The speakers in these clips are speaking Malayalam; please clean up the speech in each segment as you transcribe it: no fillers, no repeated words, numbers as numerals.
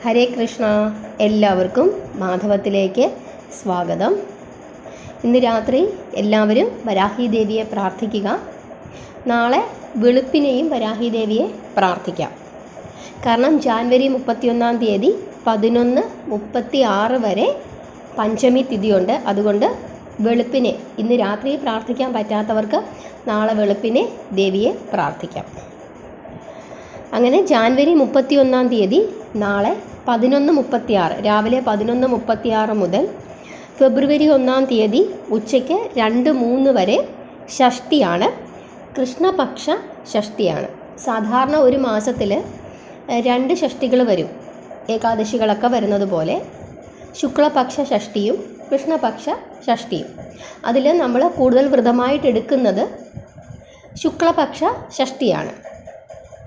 ഹരേ കൃഷ്ണ. എല്ലാവർക്കും മാധവത്തിലേക്ക് സ്വാഗതം. ഇന്ന് രാത്രി എല്ലാവരും വരാഹി ദേവിയെ പ്രാർത്ഥിക്കുക. നാളെ വെളുപ്പിനെയും വരാഹി ദേവിയെ പ്രാർത്ഥിക്കാം. കാരണം ജാനുവരി 31 11:36 വരെ പഞ്ചമി തിഥിയുണ്ട്. അതുകൊണ്ട് വെളുപ്പിനെ ഇന്ന് രാത്രി പ്രാർത്ഥിക്കാൻ പറ്റാത്തവർക്ക് നാളെ വെളുപ്പിനെ ദേവിയെ പ്രാർത്ഥിക്കാം. അങ്ങനെ ജാനുവരി 31 നാളെ 11:36 രാവിലെ 11:36 മുതൽ ഫെബ്രുവരി 1 ഉച്ചയ്ക്ക് 2-3 വരെ ഷഷ്ടിയാണ്. കൃഷ്ണപക്ഷ ഷഷ്ടിയാണ്. സാധാരണ ഒരു മാസത്തിൽ 2 ഷഷ്ടികൾ വരും, ഏകാദശികളൊക്കെ വരുന്നത് പോലെ. ശുക്ലപക്ഷ ഷഷ്ടിയും കൃഷ്ണപക്ഷ ഷഷ്ടിയും. അതിൽ നമ്മൾ കൂടുതൽ വ്രതമായിട്ട് എടുക്കുന്നത് ശുക്ലപക്ഷ ഷഷ്ടിയാണ്.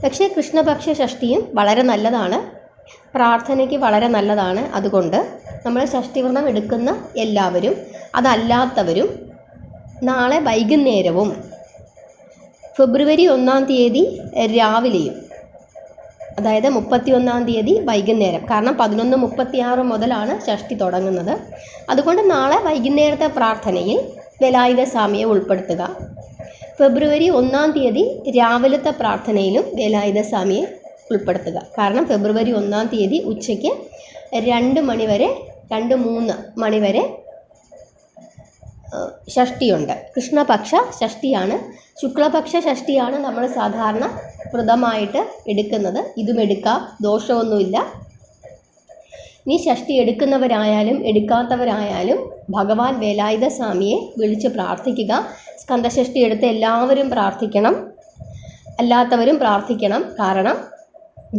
പക്ഷേ കൃഷ്ണപക്ഷ ഷഷ്ടിയും വളരെ നല്ലതാണ്, പ്രാർത്ഥനയ്ക്ക് വളരെ നല്ലതാണ്. അതുകൊണ്ട് നമ്മൾ ഷഷ്ടിവ്രതം എടുക്കുന്ന എല്ലാവരും അതല്ലാത്തവരും നാളെ വൈകുന്നേരവും ഫെബ്രുവരി 1 രാവിലെയും, അതായത് 31 വൈകുന്നേരം, കാരണം 11:36 മുതലാണ് ഷഷ്ടി തുടങ്ങുന്നത്. അതുകൊണ്ട് നാളെ വൈകുന്നേരത്തെ പ്രാർത്ഥനയിൽ വേലായുധ സ്വാമിയെ ഉൾപ്പെടുത്തുക. ഫെബ്രുവരി 1 രാവിലത്തെ പ്രാർത്ഥനയിലും വേലായുധ സ്വാമിയെ ഉൾപ്പെടുത്തുക. കാരണം ഫെബ്രുവരി 1 ഉച്ചയ്ക്ക് 2 മണി വരെ 2-3 മണി വരെ ഷഷ്ടിയുണ്ട്. കൃഷ്ണപക്ഷ ഷഷ്ടിയാണ്. ശുക്ലപക്ഷ ഷഷ്ടിയാണ് നമ്മൾ സാധാരണ വ്രതമായിട്ട് എടുക്കുന്നത്. ഇതും എടുക്കാം, ദോഷമൊന്നുമില്ല. ഇനി ഷഷ്ടി എടുക്കുന്നവരായാലും എടുക്കാത്തവരായാലും ഭഗവാൻ വേലായുധ സ്വാമിയെ വിളിച്ച് പ്രാർത്ഥിക്കുക. സ്കന്ദഷഷ്ടി എടുത്ത് എല്ലാവരും പ്രാർത്ഥിക്കണം, അല്ലാത്തവരും പ്രാർത്ഥിക്കണം. കാരണം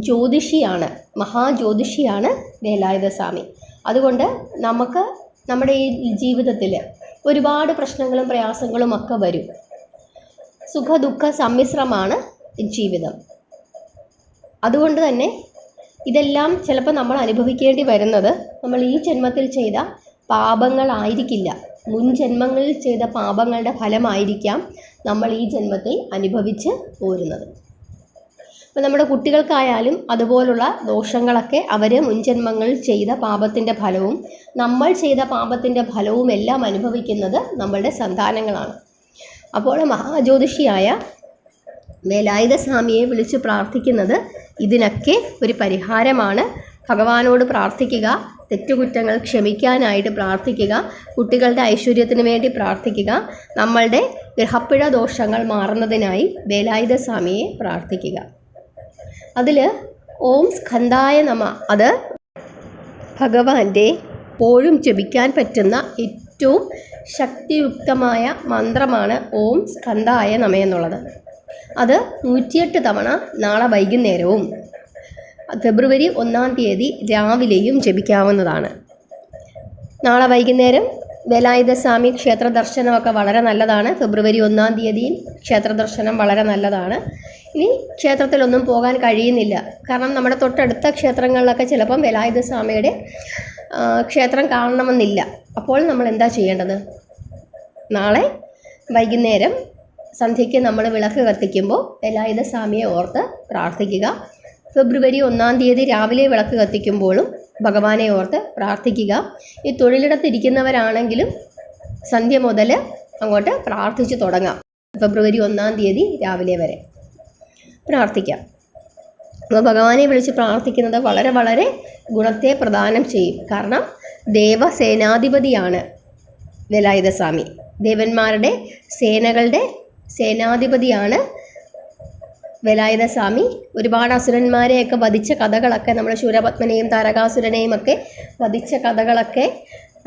ജ്യോതിഷിയാണ്, മഹാജ്യോതിഷിയാണ് വേലായുധ സ്വാമി. അതുകൊണ്ട് നമുക്ക് നമ്മുടെ ഈ ജീവിതത്തിൽ ഒരുപാട് പ്രശ്നങ്ങളും പ്രയാസങ്ങളും ഒക്കെ വരും. സുഖദുഃഖ സമ്മിശ്രമാണ് ജീവിതം. അതുകൊണ്ട് തന്നെ ഇതെല്ലാം ചിലപ്പോൾ നമ്മൾ അനുഭവിക്കേണ്ടി വരുന്നത് നമ്മൾ ഈ ജന്മത്തിൽ ചെയ്ത പാപങ്ങളായിരിക്കില്ല, മുൻ ജന്മങ്ങളിൽ ചെയ്ത പാപങ്ങളുടെ ഫലമായിരിക്കാം നമ്മൾ ഈ ജന്മത്തിൽ അനുഭവിച്ച് പോരുന്നത്. അപ്പോൾ നമ്മുടെ കുട്ടികൾക്കായാലും അതുപോലുള്ള ദോഷങ്ങളൊക്കെ അവർ മുൻജന്മങ്ങളിൽ ചെയ്ത പാപത്തിൻ്റെ ഫലവും നമ്മൾ ചെയ്ത പാപത്തിൻ്റെ ഫലവും എല്ലാം അനുഭവിക്കുന്നത് നമ്മളുടെ സന്താനങ്ങളാണ്. അപ്പോൾ മഹാജ്യോതിഷിയായ വേലായുധ സ്വാമിയെ വിളിച്ച് പ്രാർത്ഥിക്കുന്നത് ഇതിനൊക്കെ ഒരു പരിഹാരമാണ്. ഭഗവാനോട് പ്രാർത്ഥിക്കുക, തെറ്റുകുറ്റങ്ങൾ ക്ഷമിക്കാനായിട്ട് പ്രാർത്ഥിക്കുക, കുട്ടികളുടെ ഐശ്വര്യത്തിന് വേണ്ടി പ്രാർത്ഥിക്കുക, നമ്മളുടെ ഗ്രഹപ്പിഴ ദോഷങ്ങൾ മാറുന്നതിനായി വേലായുധ സ്വാമിയെ പ്രാർത്ഥിക്കുക. അതിൽ ഓം സ്കന്ധായ നമ, അത് ഭഗവാന്റെ എപ്പോഴും ജപിക്കാൻ പറ്റുന്ന ഏറ്റവും ശക്തിയുക്തമായ മന്ത്രമാണ് ഓം സ്കന്ധായ നമ എന്നുള്ളത്. അത് 108 തവണ നാളെ വൈകുന്നേരവും ഫെബ്രുവരി 1 രാവിലെയും ജപിക്കാവുന്നതാണ്. നാളെ വൈകുന്നേരം വേലായുധ സ്വാമി ക്ഷേത്ര ദർശനമൊക്കെ വളരെ നല്ലതാണ്. ഫെബ്രുവരി 1 ക്ഷേത്ര ദർശനം വളരെ നല്ലതാണ്. ഇനി ക്ഷേത്രത്തിലൊന്നും പോകാൻ കഴിയുന്നില്ല, കാരണം നമ്മുടെ തൊട്ടടുത്ത ക്ഷേത്രങ്ങളിലൊക്കെ ചിലപ്പം വേലായുധ സ്വാമിയുടെ ക്ഷേത്രം കാണണമെന്നില്ല. അപ്പോൾ നമ്മൾ എന്താ ചെയ്യേണ്ടത്? നാളെ വൈകുന്നേരം സന്ധ്യയ്ക്ക് നമ്മൾ വിളക്ക് കത്തിക്കുമ്പോൾ വേലായുധ സ്വാമിയെ ഓർത്ത് പ്രാർത്ഥിക്കുക. ഫെബ്രുവരി 1 രാവിലെ വിളക്ക് കത്തിക്കുമ്പോഴും ഭഗവാനെ ഓർത്ത് പ്രാർത്ഥിക്കുക. ഈ തൊഴിലിടത്തിരിക്കുന്നവരാണെങ്കിലും സന്ധ്യ മുതൽ അങ്ങോട്ട് പ്രാർത്ഥിച്ച് തുടങ്ങാം. ഫെബ്രുവരി 1 രാവിലെ വരെ പ്രാർത്ഥിക്കാം. അപ്പോൾ ഭഗവാനെ വിളിച്ച് പ്രാർത്ഥിക്കുന്നത് വളരെ വളരെ ഗുണത്തെ പ്രദാനം ചെയ്യും. കാരണം ദേവസേനാധിപതിയാണ് വേലായുധ സ്വാമി. ദേവന്മാരുടെ സേനകളുടെ സേനാധിപതിയാണ് വേലായുധ സ്വാമി. ഒരുപാട് അസുരന്മാരെയൊക്കെ വധിച്ച കഥകളൊക്കെ, നമ്മൾ ശൂരപത്മനെയും താരകാസുരനെയും ഒക്കെ വധിച്ച കഥകളൊക്കെ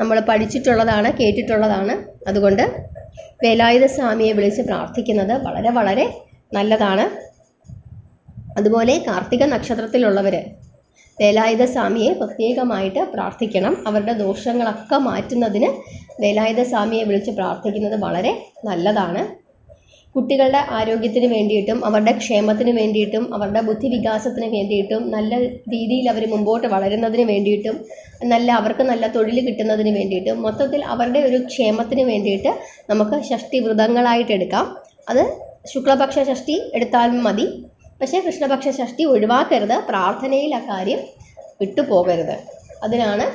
നമ്മൾ പഠിച്ചിട്ടുള്ളതാണ്, കേട്ടിട്ടുള്ളതാണ്. അതുകൊണ്ട് വേലായുധ സ്വാമിയെ വിളിച്ച് പ്രാർത്ഥിക്കുന്നത് വളരെ വളരെ നല്ലതാണ്. അതുപോലെ കാർത്തിക നക്ഷത്രത്തിലുള്ളവർ വേലായുധ സ്വാമിയെ പ്രത്യേകമായിട്ട് പ്രാർത്ഥിക്കണം. അവരുടെ ദോഷങ്ങളൊക്കെ മാറ്റുന്നതിന് വേലായുധ സ്വാമിയെ വിളിച്ച് പ്രാർത്ഥിക്കുന്നത് വളരെ നല്ലതാണ്. കുട്ടികളുടെ ആരോഗ്യത്തിന് വേണ്ടിയിട്ടും അവരുടെ ക്ഷേമത്തിന് വേണ്ടിയിട്ടും അവരുടെ ബുദ്ധിവികാസത്തിന് വേണ്ടിയിട്ടും നല്ല രീതിയിൽ അവർ മുമ്പോട്ട് വളരുന്നതിന് വേണ്ടിയിട്ടും അവർക്ക് നല്ല തൊഴിൽ കിട്ടുന്നതിന് വേണ്ടിയിട്ടും മൊത്തത്തിൽ അവരുടെ ഒരു ക്ഷേമത്തിന് വേണ്ടിയിട്ട് നമുക്ക് ഷഷ്ടി വ്രതങ്ങളായിട്ട് എടുക്കാം. അത് ശുക്ലപക്ഷ ഷഷ്ടി എടുത്താലും മതി. പക്ഷേ കൃഷ്ണപക്ഷ ഷഷ്ടി ഒഴിവാക്കരുത്. പ്രാർത്ഥനയിൽ അക്കാര്യം വിട്ടുപോകരുത്. അതിനാണ്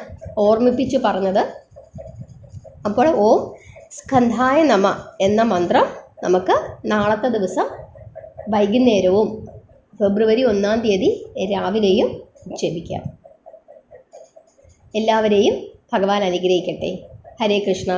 ഓർമ്മിപ്പിച്ച് പറഞ്ഞത്. അപ്പോൾ ഓം സ്കന്ധായ നമ എന്ന മന്ത്രം നമുക്ക് നാളത്തെ ദിവസം വൈകുന്നേരവും ഫെബ്രുവരി 1-ാം തീയതി രാവിലെയും ജപിക്കാം. എല്ലാവരെയും ഭഗവാൻ അനുഗ്രഹിക്കട്ടെ. ഹരേ കൃഷ്ണ.